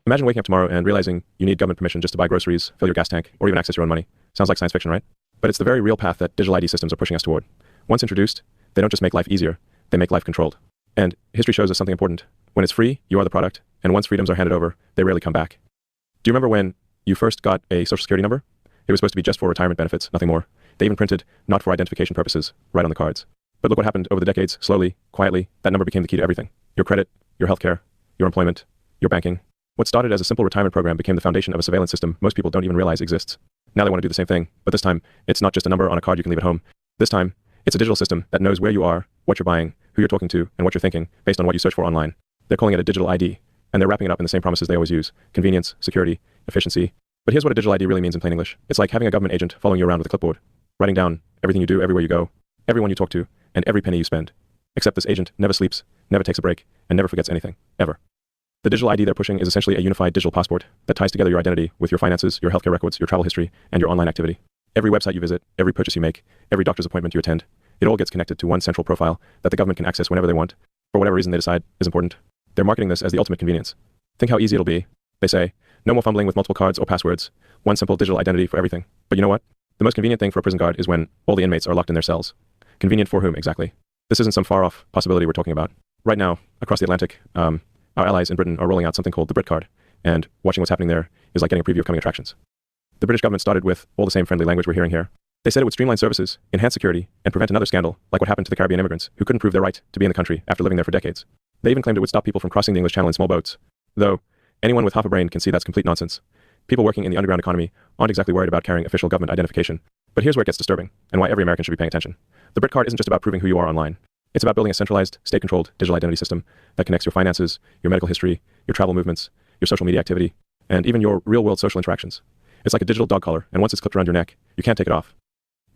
Imagine waking up tomorrow and realizing you need government permission just to buy groceries, fill your gas tank, or even access your own money. Sounds like science fiction, right? But it's the very real path that digital ID systems are pushing us toward. Once introduced, they don't just make life easier, they make life controlled. And history shows us something important. When it's free, you are the product, and once freedoms are handed over, they rarely come back. Do you remember when you first got a social security number? It was supposed to be just for retirement benefits, nothing more. They even printed not for identification purposes right on the cards. But look what happened over the decades. Slowly, quietly, that number became the key to everything. Your credit, your healthcare, your employment, your banking. What started as a simple retirement program became the foundation of a surveillance system most people don't even realize exists. Now they want to do the same thing, but this time, it's not just a number on a card you can leave at home. This time, it's a digital system that knows where you are, what you're buying, who you're talking to, and what you're thinking based on what you search for online. They're calling it a digital ID, and they're wrapping it up in the same promises they always use: convenience, security, efficiency. But here's what a digital ID really means in plain English. It's like having a government agent following you around with a clipboard, writing down everything you do everywhere you go, everyone you talk to, and every penny you spend. Except this agent never sleeps, never takes a break, and never forgets anything, ever. The digital ID they're pushing is essentially a unified digital passport that ties together your identity with your finances, your healthcare records, your travel history, and your online activity. Every website you visit, every purchase you make, every doctor's appointment you attend, it all gets connected to one central profile that the government can access whenever they want, for whatever reason they decide is important. They're marketing this as the ultimate convenience. Think how easy it'll be. They say, no more fumbling with multiple cards or passwords, one simple digital identity for everything. But you know what? The most convenient thing for a prison guard is when all the inmates are locked in their cells. Convenient for whom, exactly? This isn't some far-off possibility we're talking about. Right now, across the Atlantic, our allies in Britain are rolling out something called the Brit Card, and watching what's happening there is like getting a preview of coming attractions. The British government started with all the same friendly language we're hearing here. They said it would streamline services, enhance security, and prevent another scandal like what happened to the Caribbean immigrants who couldn't prove their right to be in the country after living there for decades. They even claimed it would stop people from crossing the English Channel in small boats. Though, anyone with half a brain can see that's complete nonsense. People working in the underground economy aren't exactly worried about carrying official government identification. But here's where it gets disturbing, and why every American should be paying attention. The Brit Card isn't just about proving who you are online. It's about building a centralized, state-controlled digital identity system that connects your finances, your medical history, your travel movements, your social media activity, and even your real-world social interactions. It's like a digital dog collar, and once it's clipped around your neck, you can't take it off.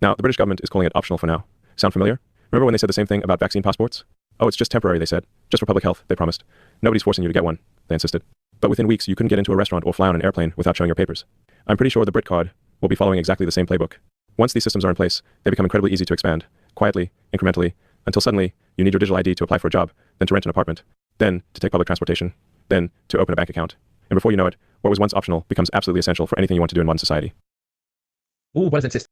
Now, the British government is calling it optional for now. Sound familiar? Remember when they said the same thing about vaccine passports? Oh, it's just temporary, they said. Just for public health, they promised. Nobody's forcing you to get one, they insisted. But within weeks, you couldn't get into a restaurant or fly on an airplane without showing your papers. I'm pretty sure the Brit Card will be following exactly the same playbook. Once these systems are in place, they become incredibly easy to expand, quietly, incrementally, until suddenly, you need your digital ID to apply for a job, then to rent an apartment, then to take public transportation, then to open a bank account. And before you know it, what was once optional becomes absolutely essential for anything you want to do in modern society. Brothers and sisters.